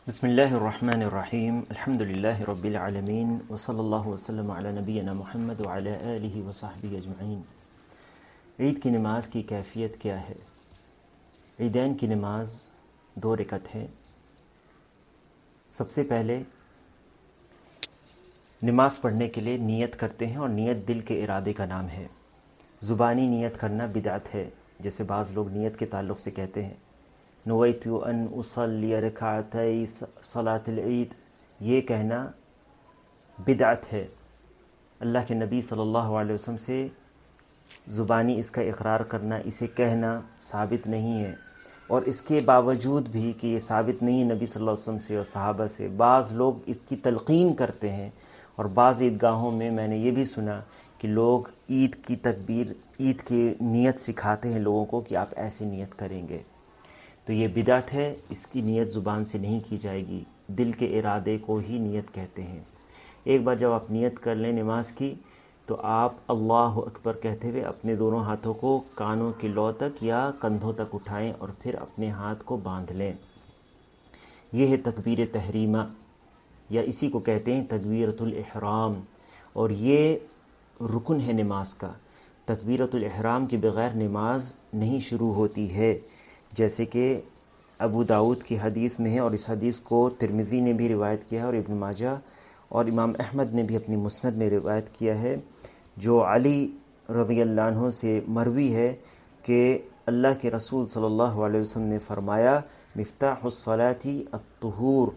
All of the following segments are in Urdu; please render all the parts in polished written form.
بسم اللہ الرحمن الرحیم الحمد للہ رب العالمین وصلی اللہ وسلم علی نبینا محمد وعلی آلہ وصحبہ اجمعین۔ عید کی نماز کی کیفیت کیا ہے؟ عیدین کی نماز 2 رکعت ہے۔ سب سے پہلے نماز پڑھنے کے لیے نیت کرتے ہیں، اور نیت دل کے ارادے کا نام ہے۔ زبانی نیت کرنا بدعت ہے، جیسے بعض لوگ نیت کے تعلق سے کہتے ہیں نویت ان اصلی رکعتي صلاۃ العید، یہ کہنا بدعت ہے۔ اللہ کے نبی صلی اللہ علیہ وسلم سے زبانی اس کا اقرار کرنا، اسے کہنا ثابت نہیں ہے، اور اس کے باوجود بھی کہ یہ ثابت نہیں ہے نبی صلی اللہ علیہ وسلم سے اور صحابہ سے، بعض لوگ اس کی تلقین کرتے ہیں۔ اور بعض عیدگاہوں میں میں نے یہ بھی سنا کہ لوگ عید کی تکبیر، عید کی نیت سکھاتے ہیں لوگوں کو کہ آپ ایسی نیت کریں گے، تو یہ بدعت ہے۔ اس کی نیت زبان سے نہیں کی جائے گی، دل کے ارادے کو ہی نیت کہتے ہیں۔ ایک بار جب آپ نیت کر لیں نماز کی، تو آپ اللہ اکبر کہتے ہوئے اپنے دونوں ہاتھوں کو کانوں کی لو تک یا کندھوں تک اٹھائیں، اور پھر اپنے ہاتھ کو باندھ لیں۔ یہ ہے تکبیر تحریمہ، یا اسی کو کہتے ہیں تکبیرۃ الاحرام، اور یہ رکن ہے نماز کا۔ تکبیرۃ الاحرام کے بغیر نماز نہیں شروع ہوتی ہے، جیسے کہ ابو داؤد کی حدیث میں ہے، اور اس حدیث کو ترمذی نے بھی روایت کیا ہے، اور ابن ماجہ اور امام احمد نے بھی اپنی مسند میں روایت کیا ہے، جو علی رضی اللہ عنہ سے مروی ہے کہ اللہ کے رسول صلی اللہ علیہ وسلم نے فرمایا مفتاح الصلاۃ الطہور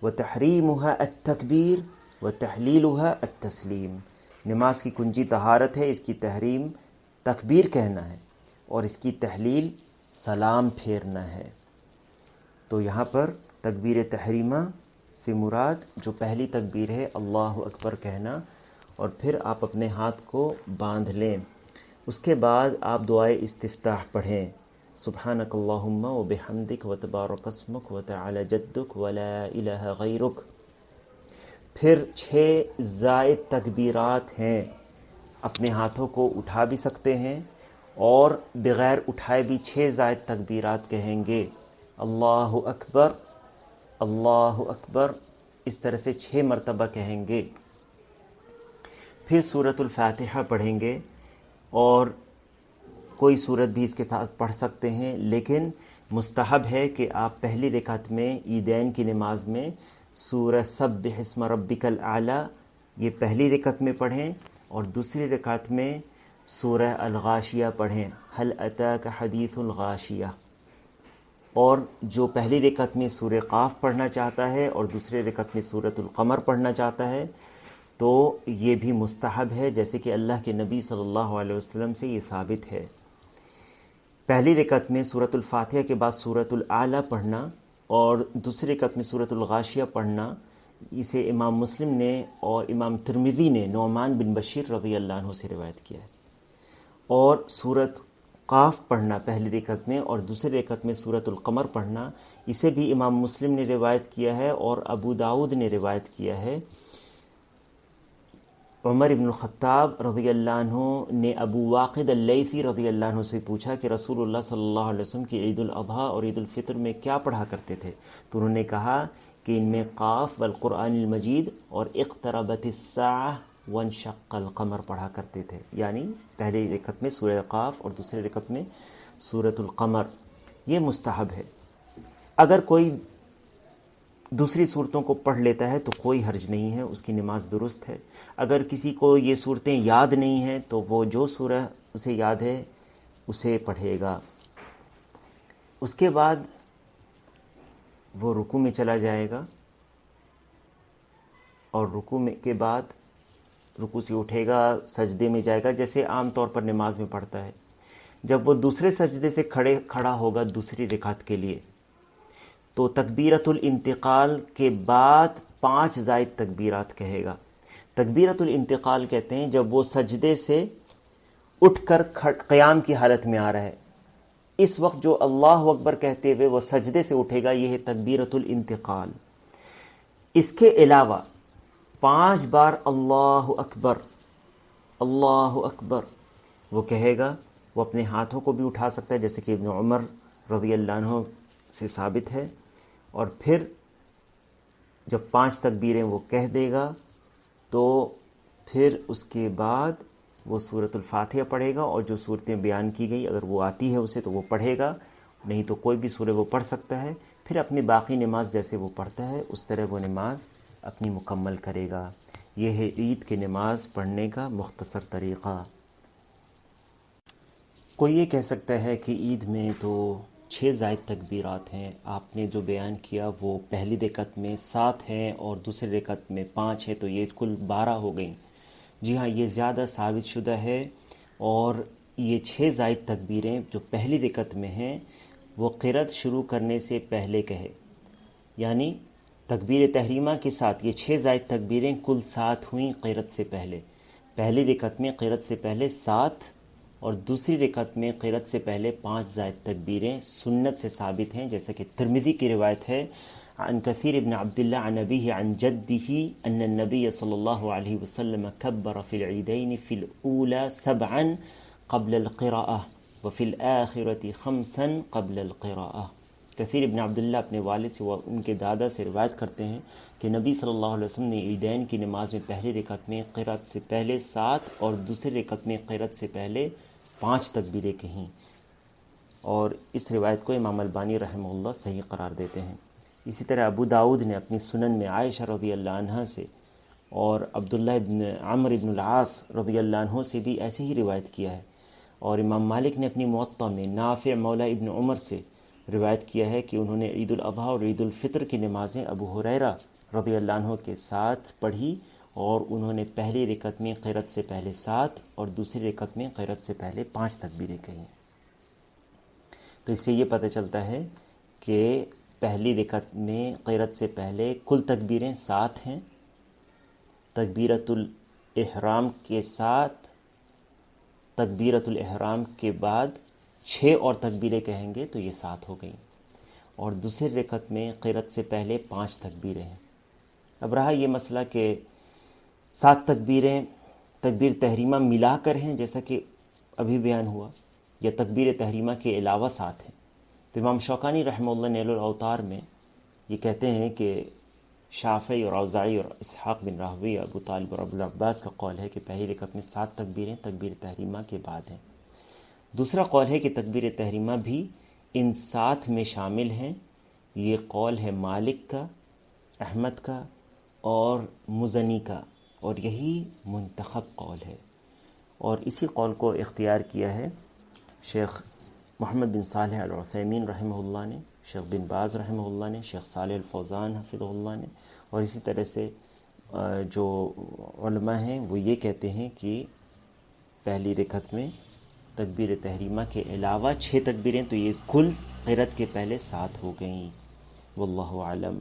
وتحریمها التکبیر وتحلیلها التسلیم۔ نماز کی کنجی طہارت ہے، اس کی تحریم تکبیر کہنا ہے، اور اس کی تحلیل سلام پھیرنا ہے۔ تو یہاں پر تکبیر تحریمہ سے مراد جو پہلی تکبیر ہے اللہ اکبر کہنا، اور پھر آپ اپنے ہاتھ کو باندھ لیں۔ اس کے بعد آپ دعائے استفتاح پڑھیں، سبحانک اللہم وبحمدک وتبارک اسمک وتعالی جدک ولا الہ غیرک۔ پھر 6 زائد تکبیرات ہیں، اپنے ہاتھوں کو اٹھا بھی سکتے ہیں اور بغیر اٹھائے بھی 6 زائد تکبیرات کہیں گے، اللہ اکبر اللہ اکبر، اس طرح سے 6 مرتبہ کہیں گے۔ پھر سورۃ الفاتحہ پڑھیں گے، اور کوئی سورت بھی اس کے ساتھ پڑھ سکتے ہیں، لیکن مستحب ہے کہ آپ پہلی رکعت میں عیدین کی نماز میں سورہ سبح اسم ربک الاعلی یہ پہلی رکعت میں پڑھیں، اور دوسری رکعت میں سورہ الغاشیہ پڑھیں، هل اتاک حدیث الغاشیہ۔ اور جو پہلی رکعت میں سورہ قاف پڑھنا چاہتا ہے اور دوسری رکعت میں سورۃ القمر پڑھنا چاہتا ہے، تو یہ بھی مستحب ہے، جیسے کہ اللہ کے نبی صلی اللہ علیہ وسلم سے یہ ثابت ہے۔ پہلی رکعت میں سورۃ الفاتحہ کے بعد سورۃ الاعلی پڑھنا، اور دوسری رکعت میں سورۃ الغاشیہ پڑھنا، اسے امام مسلم نے اور امام ترمذی نے نعمان بن بشیر رضی اللہ عنہ سے روایت کیا ہے۔ اور سورۃ قاف پڑھنا پہلی رکعت میں، اور دوسری رکعت میں سورۃ القمر پڑھنا، اسے بھی امام مسلم نے روایت کیا ہے اور ابو داؤد نے روایت کیا ہے۔ عمر بن الخطاب رضی اللہ عنہ نے ابو واقد اللیثی رضی اللہ عنہ سے پوچھا کہ رسول اللہ صلی اللہ علیہ وسلم کی عید الاضحیٰ اور عید الفطر میں کیا پڑھا کرتے تھے، تو انہوں نے کہا کہ ان میں قاف والقرآن المجید اور اقتربت الساعہ وانشق القمر پڑھا کرتے تھے، یعنی پہلی رکعت میں سورہ قاف اور دوسری رکعت میں سورۃ القمر۔ یہ مستحب ہے۔ اگر کوئی دوسری صورتوں کو پڑھ لیتا ہے تو کوئی حرج نہیں ہے، اس کی نماز درست ہے۔ اگر کسی کو یہ صورتیں یاد نہیں ہیں تو وہ جو سورہ اسے یاد ہے اسے پڑھے گا۔ اس کے بعد وہ رکوع میں چلا جائے گا، اور رکوع کے بعد رکوع سے اٹھے گا، سجدے میں جائے گا، جیسے عام طور پر نماز میں پڑھتا ہے۔ جب وہ دوسرے سجدے سے کھڑا ہوگا دوسری رکعت کے لیے، تو تکبیرۃ الانتقال کے بعد 5 زائد تکبیرات کہے گا۔ تکبیرۃ الانتقال کہتے ہیں جب وہ سجدے سے اٹھ کر قیام کی حالت میں آ رہا ہے، اس وقت جو اللہ اکبر کہتے ہوئے وہ سجدے سے اٹھے گا، یہ ہے تکبیرۃ الانتقال۔ اس کے علاوہ 5 بار اللہ اکبر وہ کہے گا، وہ اپنے ہاتھوں کو بھی اٹھا سکتا ہے، جیسے کہ ابن عمر رضی اللہ عنہ سے ثابت ہے، اور پھر جب 5 تکبیریں وہ کہہ دے گا تو پھر اس کے بعد وہ سورۃ الفاتحہ پڑھے گا، اور جو صورتیں بیان کی گئی اگر وہ آتی ہے اسے تو وہ پڑھے گا، نہیں تو کوئی بھی سورہ وہ پڑھ سکتا ہے، پھر اپنی باقی نماز جیسے وہ پڑھتا ہے اس طرح وہ نماز اپنی مکمل کرے گا۔ یہ ہے عید کی نماز پڑھنے کا مختصر طریقہ۔ کوئی یہ کہہ سکتا ہے کہ عید میں تو 6 زائد تکبیرات ہیں، آپ نے جو بیان کیا وہ پہلی رکعت میں 7 ہیں اور دوسری رکعت میں 5 ہے، تو یہ کل 12 ہو گئیں۔ جی ہاں، یہ زیادہ ثابت شدہ ہے، اور یہ 6 زائد تکبیریں جو پہلی رکعت میں ہیں وہ قرأت شروع کرنے سے پہلے کہے، یعنی تکبیر تحریمہ کے ساتھ یہ 6 زائد تکبیریں کل 7 ہوئیں قرأت سے پہلے۔ پہلی رکعت میں قرأت سے پہلے 7 اور دوسری رکعت میں قرأت سے پہلے 5 زائد تکبیریں سنت سے ثابت ہیں، جیسا کہ ترمذی کی روایت ہے عن کثیر بن عبداللہ عن ابیہ عن جدہ ان النبی صلی اللہ علیہ وسلم کبر فی العیدین فی الاولی 7 قبل القراءہ وفی الآخرۃ 5 قبل القراءہ۔ کثیر ابن عبداللہ اپنے والد سے، وہ ان کے دادا سے روایت کرتے ہیں کہ نبی صلی اللہ علیہ وسلم نے عیدین کی نماز میں پہلی رکعت میں قرأت سے پہلے 7 اور دوسری رکعت میں قرأت سے پہلے 5 تکبیریں کہیں، اور اس روایت کو امام البانی رحمہ اللہ صحیح قرار دیتے ہیں۔ اسی طرح ابو داؤد نے اپنی سنن میں عائشہ رضی اللہ عنہ سے اور عبداللہ ابن عمرو ابن العاص رضی اللہ عنہ سے بھی ایسی ہی روایت کیا ہے، اور امام مالک نے اپنی موطا میں نافع مولا ابن عمر سے روایت کیا ہے کہ انہوں نے عید الاضحیٰ اور عید الفطر کی نمازیں ابو ہریرہ رضی اللہ عنہ کے ساتھ پڑھی، اور انہوں نے پہلی رکعت میں قرأت سے پہلے 7 اور دوسری رکعت میں قرأت سے پہلے 5 تکبیریں کہیں۔ تو اس سے یہ پتہ چلتا ہے کہ پہلی رکعت میں قرأت سے پہلے کل تکبیریں 7 ہیں، تکبیرۃ الاحرام کے ساتھ تکبیرۃ الاحرام کے بعد 6 اور تکبیریں کہیں گے تو یہ 7 ہو گئیں، اور دوسری رکعت میں قرأت سے پہلے 5 تکبیریں ہیں۔ اب رہا یہ مسئلہ کہ 7 تکبیریں تکبیر تحریمہ ملا کر ہیں جیسا کہ ابھی بیان ہوا، یا تکبیر تحریمہ کے علاوہ 7 ہیں، تو امام شوکانی رحمہ اللہ نیل الاوطار میں یہ کہتے ہیں کہ شافعی اور اوزاعی اور اسحاق بن راہوی، ابو طالب اور ابو العباس کا قول ہے کہ پہلی رکعت میں 7 تکبیریں تکبیر تحریمہ کے بعد ہیں۔ دوسرا قول ہے کہ تکبیر تحریمہ بھی ان 7 میں شامل ہیں، یہ قول ہے مالک کا، احمد کا اور مزنی کا، اور یہی منتخب قول ہے، اور اسی قول کو اختیار کیا ہے شیخ محمد بن صالح العثیمین رحمہ اللہ نے، شیخ بن باز رحمہ اللہ نے، شیخ صالح الفوزان حفظہ اللہ نے، اور اسی طرح سے جو علماء ہیں وہ یہ کہتے ہیں کہ پہلی رکعت میں تکبیر تحریمہ کے علاوہ 6 تکبیریں، تو یہ کل قرأت کے پہلے 7 ہو گئیں۔ واللہ اعلم۔